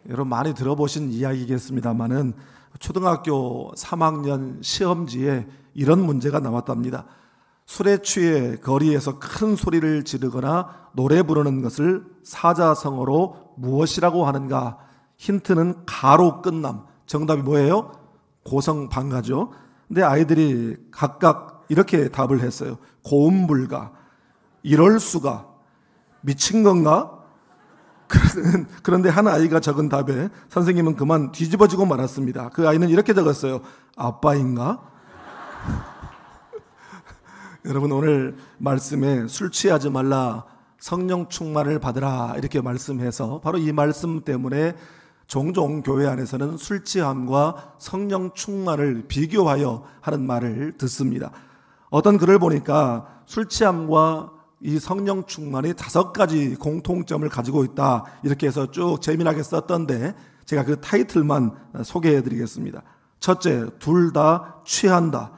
여러분 많이 들어보신 이야기겠습니다만은 초등학교 3학년 시험지에 이런 문제가 나왔답니다. 술에 취해 거리에서 큰 소리를 지르거나 노래 부르는 것을 사자성어로 무엇이라고 하는가? 힌트는 가로 끝남. 정답이 뭐예요? 고성방가죠. 근데 아이들이 각각 이렇게 답을 했어요. 고음불가, 이럴 수가, 미친 건가? 그런데 한 아이가 적은 답에 선생님은 그만 뒤집어지고 말았습니다. 그 아이는 이렇게 적었어요. 아빠인가? 여러분, 오늘 말씀에 술 취하지 말라, 성령 충만을 받으라 이렇게 말씀해서 바로 이 말씀 때문에 종종 교회 안에서는 술 취함과 성령 충만을 비교하여 하는 말을 듣습니다. 어떤 글을 보니까 술 취함과 이 성령 충만이 5가지 공통점을 가지고 있다 이렇게 해서 쭉 재미나게 썼던데 제가 그 타이틀만 소개해 드리겠습니다. 첫째, 둘 다 취한다.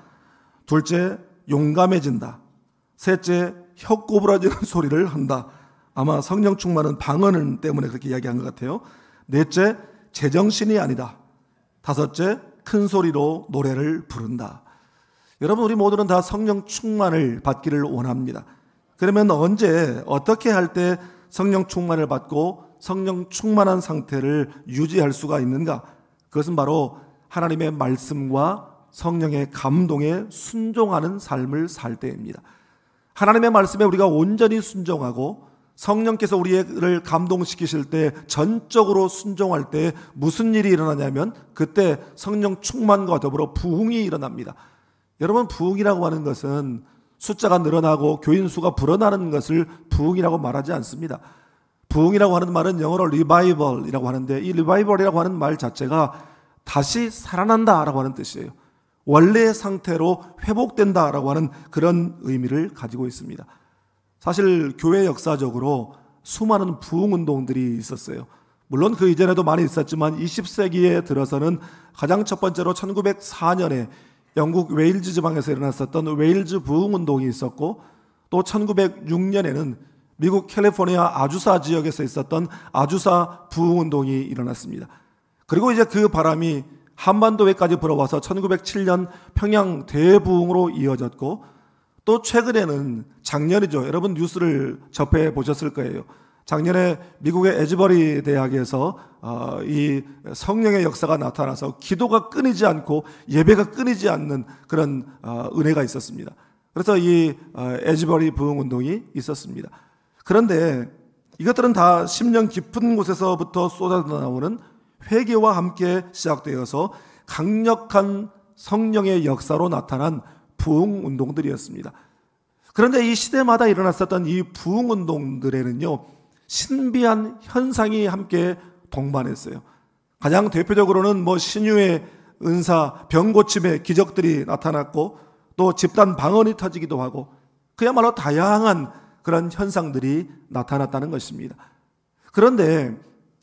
둘째, 용감해진다. 셋째, 혀 꼬부라지는 소리를 한다. 아마 성령 충만은 방언 때문에 그렇게 이야기한 것 같아요. 넷째, 제정신이 아니다. 다섯째, 큰 소리로 노래를 부른다. 여러분, 우리 모두는 다 성령 충만을 받기를 원합니다. 그러면 언제 어떻게 할 때 성령 충만을 받고 성령 충만한 상태를 유지할 수가 있는가? 그것은 바로 하나님의 말씀과 성령의 감동에 순종하는 삶을 살 때입니다. 하나님의 말씀에 우리가 온전히 순종하고 성령께서 우리를 감동시키실 때 전적으로 순종할 때 무슨 일이 일어나냐면 그때 성령 충만과 더불어 부흥이 일어납니다. 여러분, 부흥이라고 하는 것은 숫자가 늘어나고 교인 수가 불어나는 것을 부흥이라고 말하지 않습니다. 부흥이라고 하는 말은 영어로 리바이벌이라고 하는데 이 리바이벌이라고 하는 말 자체가 다시 살아난다라고 하는 뜻이에요. 원래의 상태로 회복된다라고 하는 그런 의미를 가지고 있습니다. 사실 교회 역사적으로 수많은 부흥운동들이 있었어요. 물론 그 이전에도 많이 있었지만 20세기에 들어서는 가장 첫 번째로 1904년에 영국 웨일즈 지방에서 일어났었던 웨일즈 부흥운동이 있었고 또 1906년에는 미국 캘리포니아 아주사 지역에서 있었던 아주사 부흥운동이 일어났습니다. 그리고 이제 그 바람이 한반도에까지 불어와서 1907년 평양 대부흥으로 이어졌고 또 최근에는 작년이죠. 여러분 뉴스를 접해 보셨을 거예요. 작년에 미국의 에즈버리 대학에서 이 성령의 역사가 나타나서 기도가 끊이지 않고 예배가 끊이지 않는 그런 은혜가 있었습니다. 그래서 이 에즈버리 부흥운동이 있었습니다. 그런데 이것들은 다 심령 깊은 곳에서부터 쏟아나오는 회개와 함께 시작되어서 강력한 성령의 역사로 나타난 부흥운동들이었습니다. 그런데 이 시대마다 일어났었던 이 부흥운동들에는요, 신비한 현상이 함께 동반했어요. 가장 대표적으로는 신유의 은사, 병고침의 기적들이 나타났고 또 집단 방언이 터지기도 하고 그야말로 다양한 그런 현상들이 나타났다는 것입니다. 그런데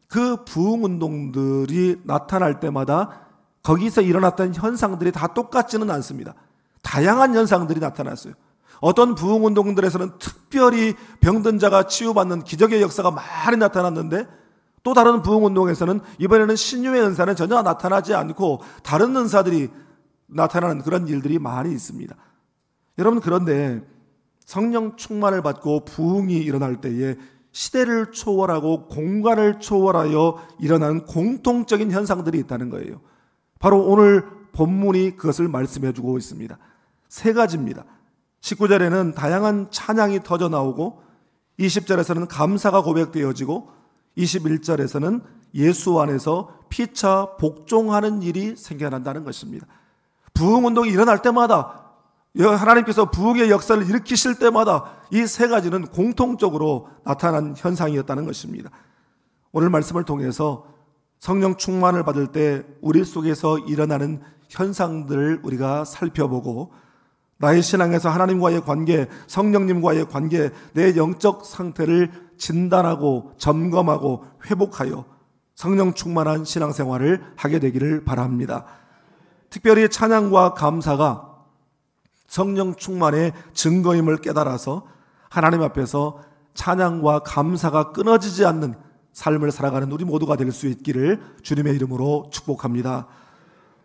그 부흥운동들이 나타날 때마다 거기서 일어났던 현상들이 다 똑같지는 않습니다. 다양한 현상들이 나타났어요. 어떤 부흥운동들에서는 특별히 병든 자가 치유받는 기적의 역사가 많이 나타났는데 또 다른 부흥운동에서는 이번에는 신유의 은사는 전혀 나타나지 않고 다른 은사들이 나타나는 그런 일들이 많이 있습니다. 여러분, 그런데 성령 충만을 받고 부흥이 일어날 때에 시대를 초월하고 공간을 초월하여 일어나는 공통적인 현상들이 있다는 거예요. 바로 오늘 본문이 그것을 말씀해 주고 있습니다. 3가지입니다. 19절에는 다양한 찬양이 터져 나오고 20절에서는 감사가 고백되어지고 21절에서는 예수 안에서 피차 복종하는 일이 생겨난다는 것입니다. 부흥운동이 일어날 때마다 하나님께서 부흥의 역사를 일으키실 때마다 이 3가지는 공통적으로 나타난 현상이었다는 것입니다. 오늘 말씀을 통해서 성령 충만을 받을 때 우리 속에서 일어나는 현상들을 우리가 살펴보고 나의 신앙에서 하나님과의 관계, 성령님과의 관계, 내 영적 상태를 진단하고 점검하고 회복하여 성령 충만한 신앙생활을 하게 되기를 바랍니다. 특별히 찬양과 감사가 성령 충만의 증거임을 깨달아서 하나님 앞에서 찬양과 감사가 끊어지지 않는 삶을 살아가는 우리 모두가 될 수 있기를 주님의 이름으로 축복합니다.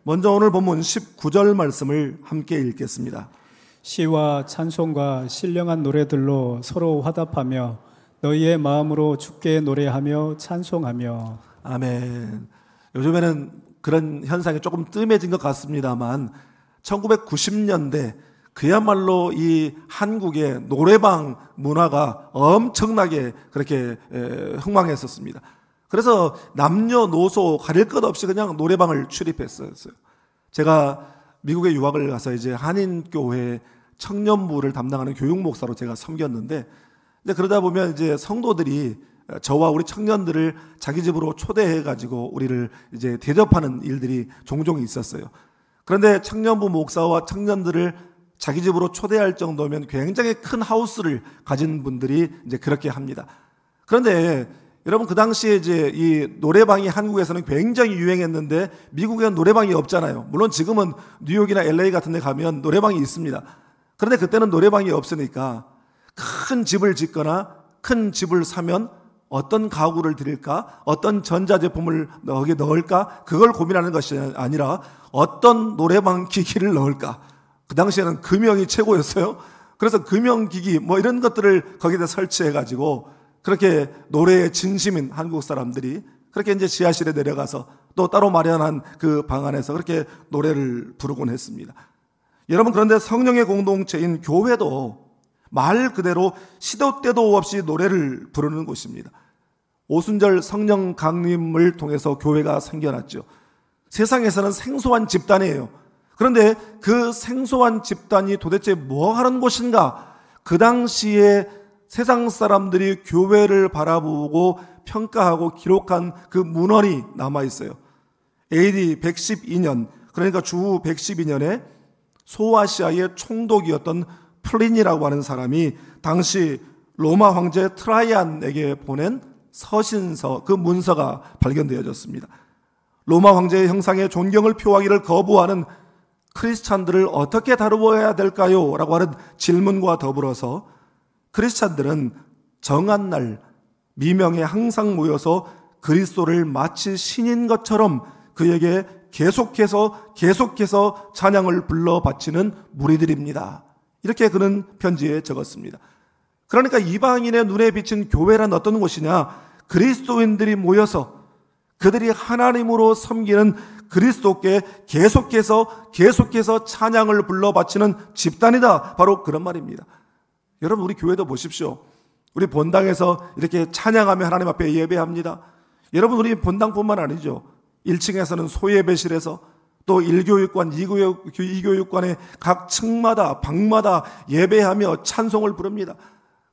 먼저 오늘 본문 19절 말씀을 함께 읽겠습니다. 시와 찬송과 신령한 노래들로 서로 화답하며 너희의 마음으로 주께 노래하며 찬송하며. 아멘. 요즘에는 그런 현상이 조금 뜸해진 것 같습니다만 1990년대 그야말로 이 한국의 노래방 문화가 엄청나게 그렇게 흥망했었습니다. 그래서 남녀노소 가릴 것 없이 그냥 노래방을 출입했어요. 제가 미국에 유학을 가서 이제 한인교회 청년부를 담당하는 교육 목사로 제가 섬겼는데, 이제 그러다 보면 이제 성도들이 저와 우리 청년들을 자기 집으로 초대해가지고 우리를 이제 대접하는 일들이 종종 있었어요. 그런데 청년부 목사와 청년들을 자기 집으로 초대할 정도면 굉장히 큰 하우스를 가진 분들이 이제 그렇게 합니다. 그런데 여러분, 그 당시에 이제 이 노래방이 한국에서는 굉장히 유행했는데 미국에는 노래방이 없잖아요. 물론 지금은 뉴욕이나 LA 같은 데 가면 노래방이 있습니다. 그런데 그때는 노래방이 없으니까 큰 집을 짓거나 큰 집을 사면 어떤 가구를 드릴까? 어떤 전자제품을 거기에 넣을까? 그걸 고민하는 것이 아니라 어떤 노래방 기기를 넣을까? 그 당시에는 금형이 최고였어요. 그래서 금형기기 뭐 이런 것들을 거기다 설치해가지고 그렇게 노래에 진심인 한국 사람들이 그렇게 이제 지하실에 내려가서 또 따로 마련한 그 방 안에서 그렇게 노래를 부르곤 했습니다. 여러분, 그런데 성령의 공동체인 교회도 말 그대로 시도 때도 없이 노래를 부르는 곳입니다. 오순절 성령 강림을 통해서 교회가 생겨났죠. 세상에서는 생소한 집단이에요. 그런데 그 생소한 집단이 도대체 뭐 하는 곳인가? 그 당시에 세상 사람들이 교회를 바라보고 평가하고 기록한 그 문헌이 남아있어요. AD 112년, 그러니까 주후 112년에 소아시아의 총독이었던 플린이라고 하는 사람이 당시 로마 황제 트라이안에게 보낸 서신서, 그 문서가 발견되어졌습니다. 로마 황제의 형상에 존경을 표하기를 거부하는 크리스찬들을 어떻게 다루어야 될까요? 라고 하는 질문과 더불어서 크리스찬들은 정한 날 미명에 항상 모여서 그리스도를 마치 신인 것처럼 그에게 계속해서 찬양을 불러 바치는 무리들입니다. 이렇게 그는 편지에 적었습니다. 그러니까 이방인의 눈에 비친 교회란 어떤 곳이냐? 그리스도인들이 모여서 그들이 하나님으로 섬기는 그리스도께 계속해서 찬양을 불러 바치는 집단이다. 바로 그런 말입니다. 여러분, 우리 교회도 보십시오. 우리 본당에서 이렇게 찬양하며 하나님 앞에 예배합니다. 여러분, 우리 본당뿐만 아니죠. 1층에서는 소예배실에서 또 1교육관, 2교육관의 각 층마다 방마다 예배하며 찬송을 부릅니다.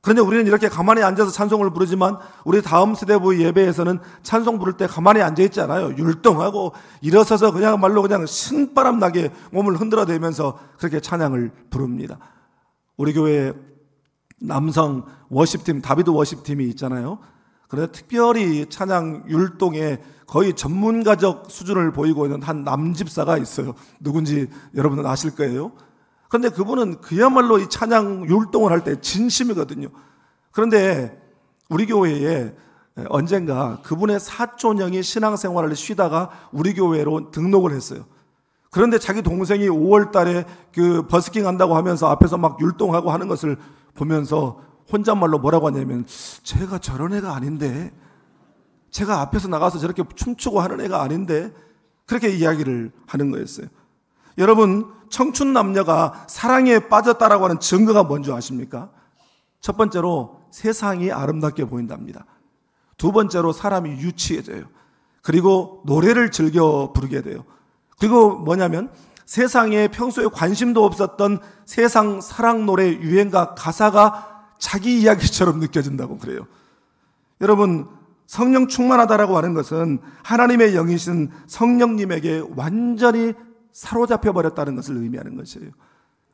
그런데 우리는 이렇게 가만히 앉아서 찬송을 부르지만 우리 다음 세대부 예배에서는 찬송 부를 때 가만히 앉아있지 않아요. 율동하고 일어서서 그냥 신바람 나게 몸을 흔들어대면서 그렇게 찬양을 부릅니다. 우리 교회에 남성 워십팀, 다비드 워십팀이 있잖아요. 그런데 특별히 찬양 율동에 거의 전문가적 수준을 보이고 있는 한 남집사가 있어요. 누군지 여러분은 아실 거예요. 그런데 그분은 그야말로 이 찬양 율동을 할 때 진심이거든요. 그런데 우리 교회에 언젠가 그분의 사촌형이 신앙생활을 쉬다가 우리 교회로 등록을 했어요. 그런데 자기 동생이 5월 달에 그 버스킹 한다고 하면서 앞에서 막 율동하고 하는 것을 보면서 혼잣말로 뭐라고 하냐면, 제가 저런 애가 아닌데, 제가 앞에서 나가서 저렇게 춤추고 하는 애가 아닌데, 그렇게 이야기를 하는 거였어요. 여러분, 청춘 남녀가 사랑에 빠졌다라고 하는 증거가 뭔지 아십니까? 첫 번째로 세상이 아름답게 보인답니다. 두 번째로 사람이 유치해져요. 그리고 노래를 즐겨 부르게 돼요. 그리고 뭐냐면 세상에 평소에 관심도 없었던 세상 사랑 노래 유행가 가사가 자기 이야기처럼 느껴진다고 그래요. 여러분, 성령 충만하다라고 하는 것은 하나님의 영이신 성령님에게 완전히 사로잡혀 버렸다는 것을 의미하는 것이에요.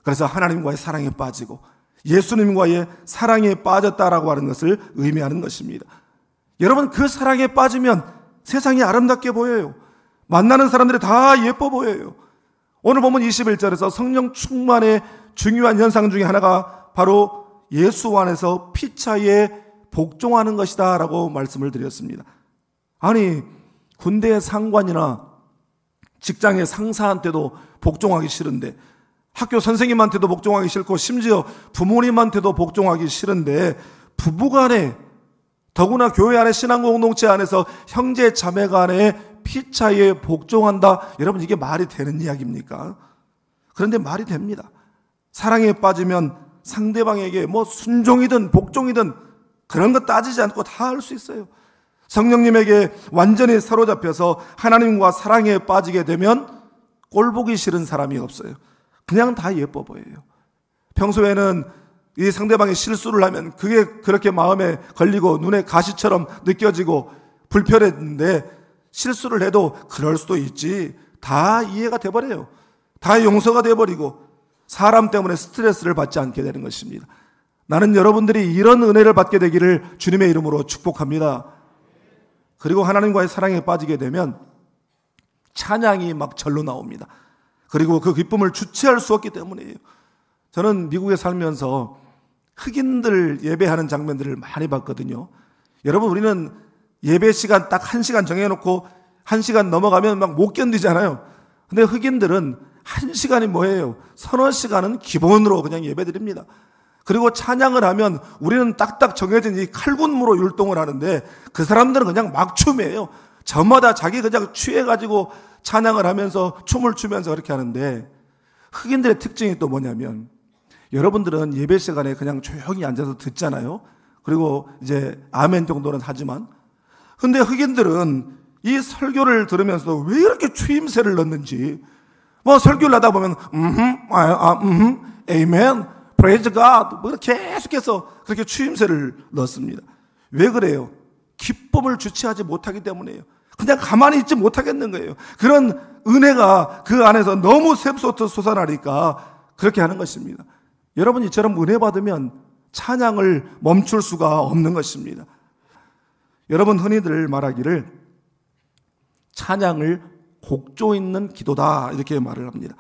그래서 하나님과의 사랑에 빠지고 예수님과의 사랑에 빠졌다라고 하는 것을 의미하는 것입니다. 여러분, 그 사랑에 빠지면 세상이 아름답게 보여요. 만나는 사람들이 다 예뻐 보여요. 오늘 보면 21절에서 성령 충만의 중요한 현상 중에 하나가 바로 예수 안에서 피차에 복종하는 것이다 라고 말씀을 드렸습니다. 아니, 군대의 상관이나 직장의 상사한테도 복종하기 싫은데, 학교 선생님한테도 복종하기 싫고, 심지어 부모님한테도 복종하기 싫은데, 부부간에, 더구나 교회 안에 신앙공동체 안에서 형제 자매 간에 피 차이에 복종한다. 여러분, 이게 말이 되는 이야기입니까? 그런데 말이 됩니다. 사랑에 빠지면 상대방에게 뭐 순종이든 복종이든 그런 거 따지지 않고 다 할 수 있어요. 성령님에게 완전히 사로잡혀서 하나님과 사랑에 빠지게 되면 꼴 보기 싫은 사람이 없어요. 그냥 다 예뻐 보여요. 평소에는 이 상대방이 실수를 하면 그게 그렇게 마음에 걸리고 눈에 가시처럼 느껴지고 불편했는데, 실수를 해도 그럴 수도 있지, 다 이해가 돼버려요. 다 용서가 돼버리고 사람 때문에 스트레스를 받지 않게 되는 것입니다. 나는 여러분들이 이런 은혜를 받게 되기를 주님의 이름으로 축복합니다. 그리고 하나님과의 사랑에 빠지게 되면 찬양이 막 절로 나옵니다. 그리고 그 기쁨을 주체할 수 없기 때문이에요. 저는 미국에 살면서 흑인들 예배하는 장면들을 많이 봤거든요. 여러분, 우리는 예배 시간 딱 1시간 정해놓고 1시간 넘어가면 막 못 견디잖아요. 근데 흑인들은 1시간이 뭐예요? 서너 시간은 기본으로 그냥 예배 드립니다. 그리고 찬양을 하면 우리는 딱딱 정해진 이 칼군무로 율동을 하는데, 그 사람들은 그냥 막 춤이에요. 저마다 자기 그냥 취해가지고 찬양을 하면서 춤을 추면서 그렇게 하는데, 흑인들의 특징이 또 뭐냐면, 여러분들은 예배 시간에 그냥 조용히 앉아서 듣잖아요. 그리고 이제 아멘 정도는 하지만, 근데 흑인들은 이 설교를 들으면서도 왜 이렇게 추임새를 넣는지, 뭐 설교를 하다 보면 아멘, 프레이즈 갓, 뭐 계속해서 그렇게 추임새를 넣습니다. 왜 그래요? 기쁨을 주체하지 못하기 때문이에요. 그냥 가만히 있지 못하겠는 거예요. 그런 은혜가 그 안에서 너무 샘솟아 솟아나니까 그렇게 하는 것입니다. 여러분, 이처럼 은혜 받으면 찬양을 멈출 수가 없는 것입니다. 여러분, 흔히들 말하기를 찬양을 곡조 있는 기도다, 이렇게 말을 합니다.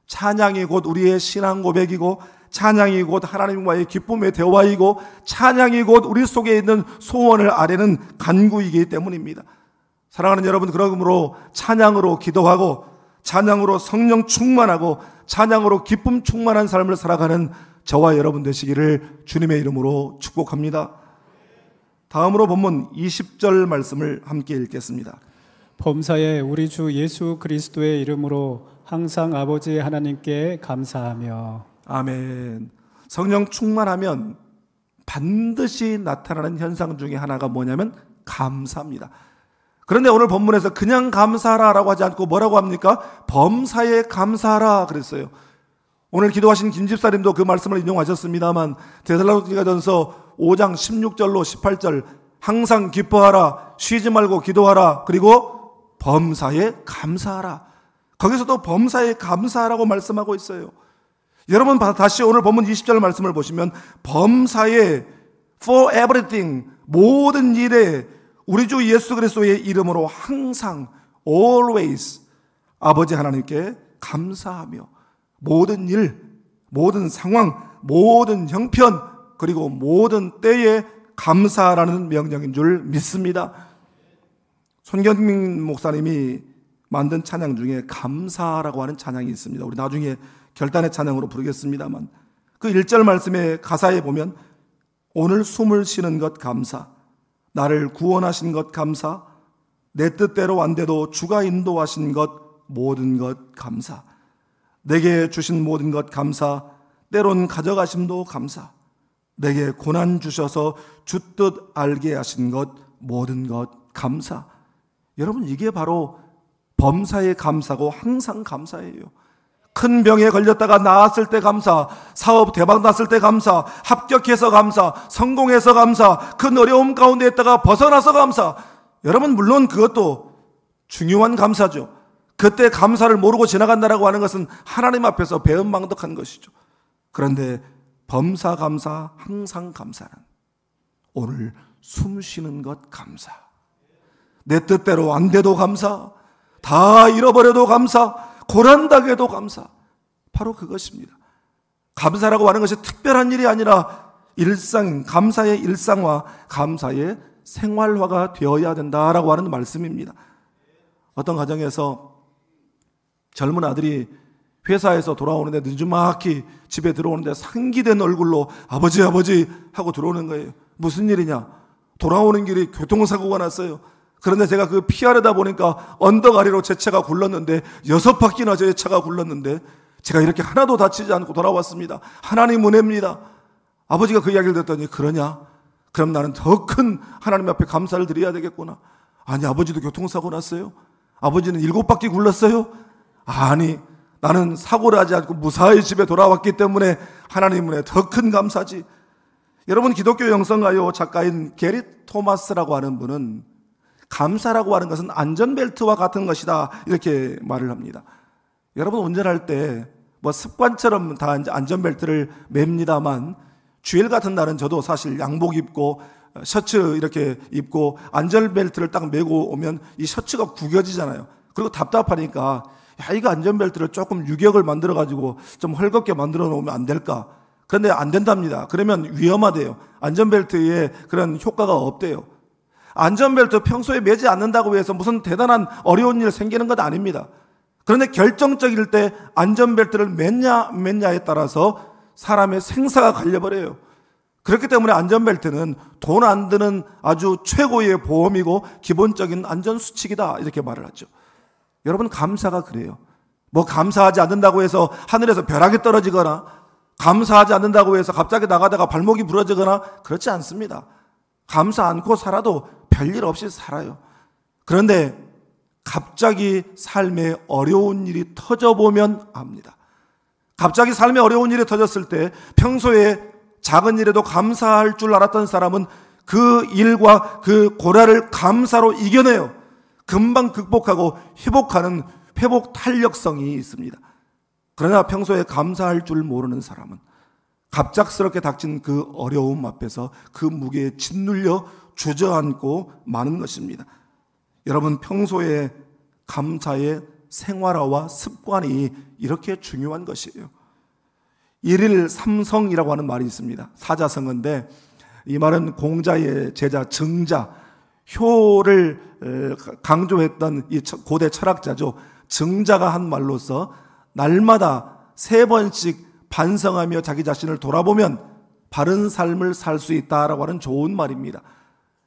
찬양이 곧 우리의 신앙 고백이고, 찬양이 곧 하나님과의 기쁨의 대화이고, 찬양이 곧 우리 속에 있는 소원을 아뢰는 간구이기 때문입니다. 사랑하는 여러분, 그러므로 찬양으로 기도하고, 찬양으로 성령 충만하고, 찬양으로 기쁨 충만한 삶을 살아가는 저와 여러분 되시기를 주님의 이름으로 축복합니다. 다음으로 본문 20절 말씀을 함께 읽겠습니다. 범사에 우리 주 예수 그리스도의 이름으로 항상 아버지 하나님께 감사하며. 아멘. 성령 충만하면 반드시 나타나는 현상 중에 하나가 뭐냐면 감사입니다. 그런데 오늘 본문에서 그냥 감사하라라고 하지 않고 뭐라고 합니까? 범사에 감사하라 그랬어요. 오늘 기도하신 김 집사님도 그 말씀을 인용하셨습니다만, 데살로니가전서 5장 16절로 18절, 항상 기뻐하라, 쉬지 말고 기도하라, 그리고 범사에 감사하라. 거기서도 범사에 감사하라고 말씀하고 있어요. 여러분, 다시 오늘 본문 20절 말씀을 보시면 범사에 for everything, 모든 일에 우리 주 예수 그리스도의 이름으로 항상 always 아버지 하나님께 감사하며, 모든 일, 모든 상황, 모든 형편, 그리고 모든 때에 감사하라는 명령인 줄 믿습니다. 손경민 목사님이 만든 찬양 중에 감사라고 하는 찬양이 있습니다. 우리 나중에 결단의 찬양으로 부르겠습니다만, 그 1절 말씀의 가사에 보면 오늘 숨을 쉬는 것 감사, 나를 구원하신 것 감사, 내 뜻대로 안 돼도 주가 인도하신 것 모든 것 감사, 내게 주신 모든 것 감사, 때론 가져가심도 감사, 내게 고난 주셔서 주 뜻 알게 하신 것 모든 것 감사. 여러분, 이게 바로 범사에 감사고 항상 감사예요. 큰 병에 걸렸다가 나았을 때 감사, 사업 대박 났을 때 감사, 합격해서 감사, 성공해서 감사, 큰 어려움 가운데 있다가 벗어나서 감사. 여러분, 물론 그것도 중요한 감사죠. 그때 감사를 모르고 지나간다라고 하는 것은 하나님 앞에서 배은망덕한 것이죠. 그런데 범사 감사, 항상 감사는 오늘 숨 쉬는 것 감사, 내 뜻대로 안 돼도 감사, 다 잃어버려도 감사, 고난당해도 감사. 바로 그것입니다. 감사라고 하는 것이 특별한 일이 아니라 감사의 일상화, 감사의 생활화가 되어야 된다라고 하는 말씀입니다. 어떤 가정에서 젊은 아들이 회사에서 돌아오는데 늦지막히 집에 들어오는데 상기된 얼굴로 아버지 하고 들어오는 거예요. 무슨 일이냐? 돌아오는 길이 교통사고가 났어요. 그런데 제가 그 피하려다 보니까 언덕 아래로 제 차가 굴렀는데 6바퀴나 제 차가 굴렀는데 제가 이렇게 하나도 다치지 않고 돌아왔습니다. 하나님 은혜입니다. 아버지가 그 이야기를 듣더니 그러냐? 그럼 나는 더 큰 하나님 앞에 감사를 드려야 되겠구나. 아니, 아버지도 교통사고 났어요? 아버지는 7바퀴 굴렀어요? 아니, 나는 사고를 하지 않고 무사히 집에 돌아왔기 때문에 하나님 은혜 더 큰 감사지. 여러분, 기독교 영성가요 작가인 게리 토마스라고 하는 분은 감사라고 하는 것은 안전벨트와 같은 것이다 이렇게 말을 합니다. 여러분, 운전할 때 뭐 습관처럼 다 안전벨트를 맵니다만 주일 같은 날은 저도 사실 양복 입고 셔츠 이렇게 입고 안전벨트를 딱 메고 오면 이 셔츠가 구겨지잖아요. 그리고 답답하니까 야, 이거 안전벨트를 조금 유격을 만들어가지고 좀 헐겁게 만들어 놓으면 안 될까? 그런데 안 된답니다. 그러면 위험하대요. 안전벨트에 그런 효과가 없대요. 안전벨트 평소에 매지 않는다고 해서 무슨 대단한 어려운 일 생기는 것 아닙니다. 그런데 결정적일 때 안전벨트를 맸냐에 따라서 사람의 생사가 갈려버려요. 그렇기 때문에 안전벨트는 돈 안 드는 아주 최고의 보험이고 기본적인 안전수칙이다 이렇게 말을 하죠. 여러분, 감사가 그래요. 뭐 감사하지 않는다고 해서 하늘에서 벼락이 떨어지거나 감사하지 않는다고 해서 갑자기 나가다가 발목이 부러지거나 그렇지 않습니다. 감사 않고 살아도 별일 없이 살아요. 그런데 갑자기 삶에 어려운 일이 터져보면 압니다. 갑자기 삶에 어려운 일이 터졌을 때 평소에 작은 일에도 감사할 줄 알았던 사람은 그 일과 그 고난을 감사로 이겨내요. 금방 극복하고 회복하는 회복 탄력성이 있습니다. 그러나 평소에 감사할 줄 모르는 사람은 갑작스럽게 닥친 그 어려움 앞에서 그 무게에 짓눌려 주저앉고 마는 것입니다. 여러분, 평소에 감사의 생활화와 습관이 이렇게 중요한 것이에요. 일일 삼성이라고 하는 말이 있습니다. 사자성어인데 이 말은 공자의 제자 정자, 효를 강조했던 이 고대 철학자죠. 정자가 한 말로서 날마다 3번씩 반성하며 자기 자신을 돌아보면 바른 삶을 살 수 있다라고 하는 좋은 말입니다.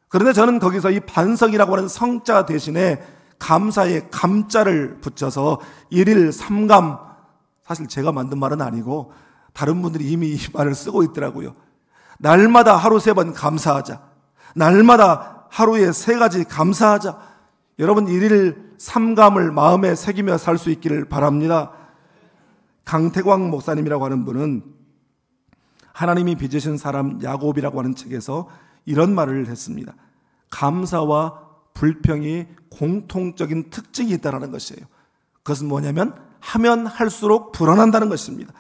그런데 저는 거기서 이 반성이라고 하는 성자 대신에 감사의 감자를 붙여서 일일 삼감, 사실 제가 만든 말은 아니고 다른 분들이 이미 이 말을 쓰고 있더라고요. 날마다 하루 3번 감사하자. 날마다 하루에 3가지 감사하자. 여러분, 일일 삼감을 마음에 새기며 살 수 있기를 바랍니다. 강태광 목사님이라고 하는 분은 하나님이 빚으신 사람 야곱이라고 하는 책에서 이런 말을 했습니다. 감사와 불평이 공통적인 특징이 있다는 것이에요. 그것은 뭐냐면 하면 할수록 불안한다는 것입니다.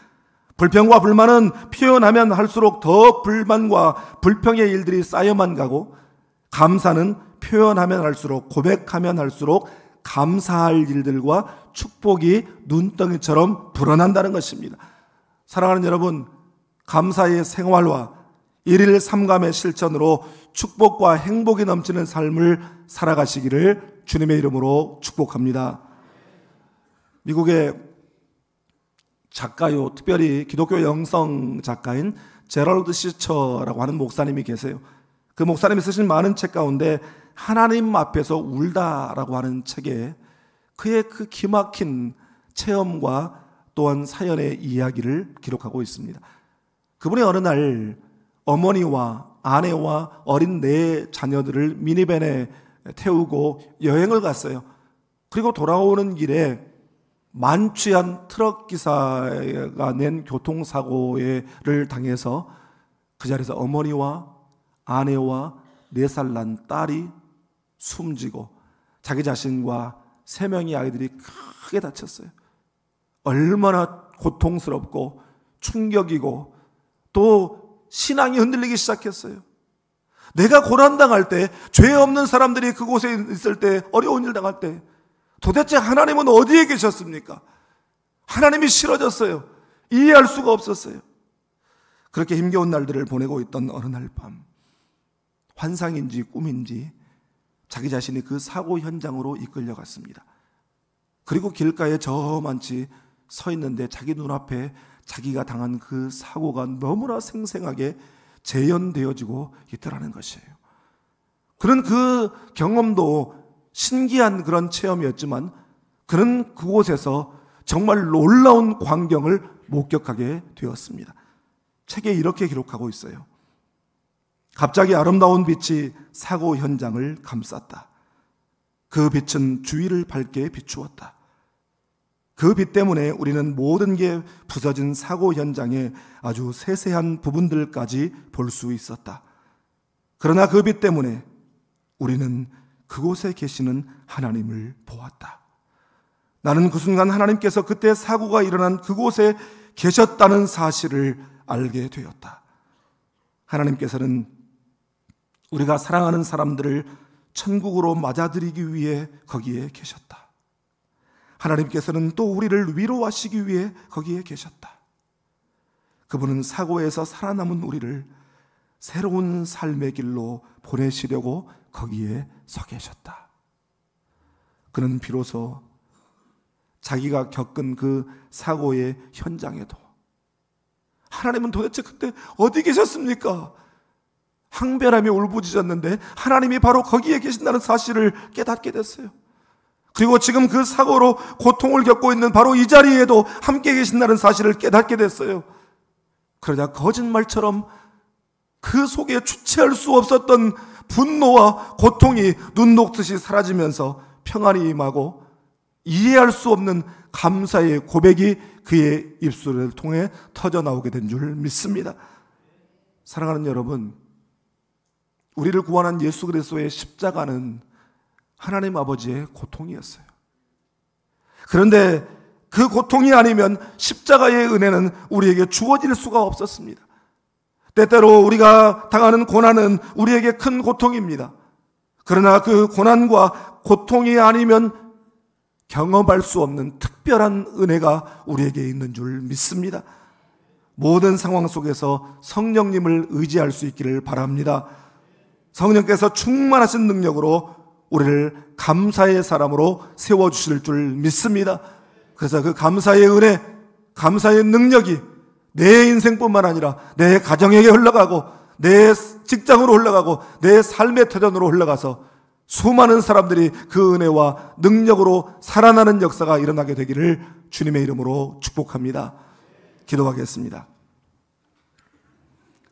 불평과 불만은 표현하면 할수록 더 불만과 불평의 일들이 쌓여만 가고, 감사는 표현하면 할수록, 고백하면 할수록 감사할 일들과 축복이 눈덩이처럼 불어난다는 것입니다. 사랑하는 여러분, 감사의 생활과 일일 삼감의 실천으로 축복과 행복이 넘치는 삶을 살아가시기를 주님의 이름으로 축복합니다. 미국의 작가요, 특별히 기독교 영성 작가인 제럴드 시처라고 하는 목사님이 계세요. 그 목사님이 쓰신 많은 책 가운데 하나님 앞에서 울다라고 하는 책에 그의 그 기막힌 체험과 또한 사연의 이야기를 기록하고 있습니다. 그분이 어느 날 어머니와 아내와 어린 4 자녀들을 미니밴에 태우고 여행을 갔어요. 그리고 돌아오는 길에 만취한 트럭 기사가 낸 교통사고를 당해서 그 자리에서 어머니와 아내와 4살 난 딸이 숨지고 자기 자신과 3명의 아이들이 크게 다쳤어요. 얼마나 고통스럽고 충격이고 또 신앙이 흔들리기 시작했어요. 내가 고난당할 때, 죄 없는 사람들이 그곳에 있을 때, 어려운 일 당할 때 도대체 하나님은 어디에 계셨습니까? 하나님이 싫어졌어요. 이해할 수가 없었어요. 그렇게 힘겨운 날들을 보내고 있던 어느 날 밤, 환상인지 꿈인지 자기 자신이 그 사고 현장으로 이끌려갔습니다. 그리고 길가에 저만치 서 있는데 자기 눈앞에 자기가 당한 그 사고가 너무나 생생하게 재현되어지고 있더라는 것이에요. 그는 그 경험도 신기한 그런 체험이었지만 그는 그곳에서 정말 놀라운 광경을 목격하게 되었습니다. 책에 이렇게 기록하고 있어요. 갑자기 아름다운 빛이 사고 현장을 감쌌다. 그 빛은 주위를 밝게 비추었다. 그 빛 때문에 우리는 모든 게 부서진 사고 현장의 아주 세세한 부분들까지 볼 수 있었다. 그러나 그 빛 때문에 우리는 그곳에 계시는 하나님을 보았다. 나는 그 순간 하나님께서 그때 사고가 일어난 그곳에 계셨다는 사실을 알게 되었다. 하나님께서는 우리가 사랑하는 사람들을 천국으로 맞아들이기 위해 거기에 계셨다. 하나님께서는 또 우리를 위로하시기 위해 거기에 계셨다. 그분은 사고에서 살아남은 우리를 새로운 삶의 길로 보내시려고 거기에 서 계셨다. 그는 비로소 자기가 겪은 그 사고의 현장에도 하나님은 도대체 그때 어디 계셨습니까? 항변하며 울부짖었는데 하나님이 바로 거기에 계신다는 사실을 깨닫게 됐어요. 그리고 지금 그 사고로 고통을 겪고 있는 바로 이 자리에도 함께 계신다는 사실을 깨닫게 됐어요. 그러자 거짓말처럼 그 속에 주체할 수 없었던 분노와 고통이 눈 녹듯이 사라지면서 평안이 임하고 이해할 수 없는 감사의 고백이 그의 입술을 통해 터져나오게 된 줄 믿습니다. 사랑하는 여러분, 우리를 구원한 예수 그리스도의 십자가는 하나님 아버지의 고통이었어요. 그런데 그 고통이 아니면 십자가의 은혜는 우리에게 주어질 수가 없었습니다. 때때로 우리가 당하는 고난은 우리에게 큰 고통입니다. 그러나 그 고난과 고통이 아니면 경험할 수 없는 특별한 은혜가 우리에게 있는 줄 믿습니다. 모든 상황 속에서 성령님을 의지할 수 있기를 바랍니다. 성령께서 충만하신 능력으로 우리를 감사의 사람으로 세워주실 줄 믿습니다. 그래서 그 감사의 은혜, 감사의 능력이 내 인생뿐만 아니라 내 가정에게 흘러가고 내 직장으로 흘러가고 내 삶의 터전으로 흘러가서 수많은 사람들이 그 은혜와 능력으로 살아나는 역사가 일어나게 되기를 주님의 이름으로 축복합니다. 기도하겠습니다.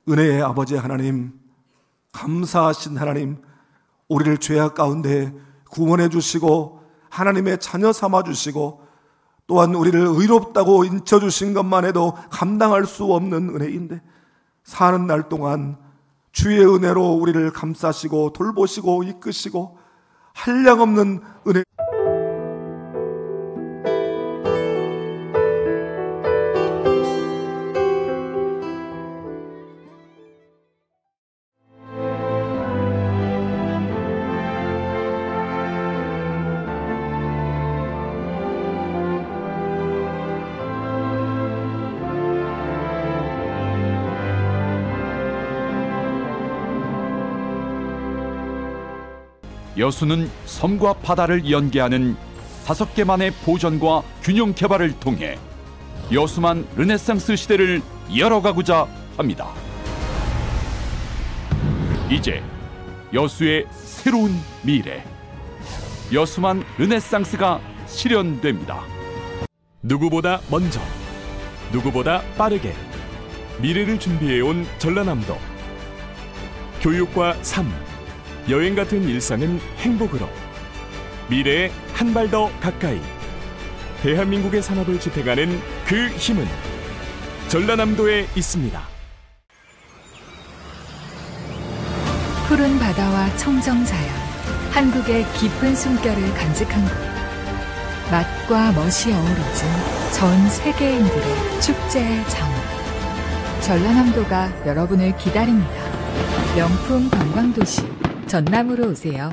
은혜의 아버지 하나님, 감사하신 하나님, 우리를 죄악 가운데 구원해 주시고 하나님의 자녀 삼아 주시고 또한 우리를 의롭다고 인쳐 주신 것만 해도 감당할 수 없는 은혜인데 사는 날 동안 주의 은혜로 우리를 감싸시고 돌보시고 이끄시고 한량없는 은혜. 여수는 섬과 바다를 연계하는 5개만의 보전과 균형 개발을 통해 여수만 르네상스 시대를 열어가고자 합니다. 이제 여수의 새로운 미래, 여수만 르네상스가 실현됩니다. 누구보다 먼저, 누구보다 빠르게 미래를 준비해온 전라남도. 교육과 삶, 여행 같은 일상은 행복으로, 미래에 한 발 더 가까이 대한민국의 산업을 지탱하는 그 힘은 전라남도에 있습니다. 푸른 바다와 청정자연, 한국의 깊은 숨결을 간직한 곳. 맛과 멋이 어우러진 전 세계인들의 축제의 장소. 전라남도가 여러분을 기다립니다. 명품 관광도시 전남으로 오세요.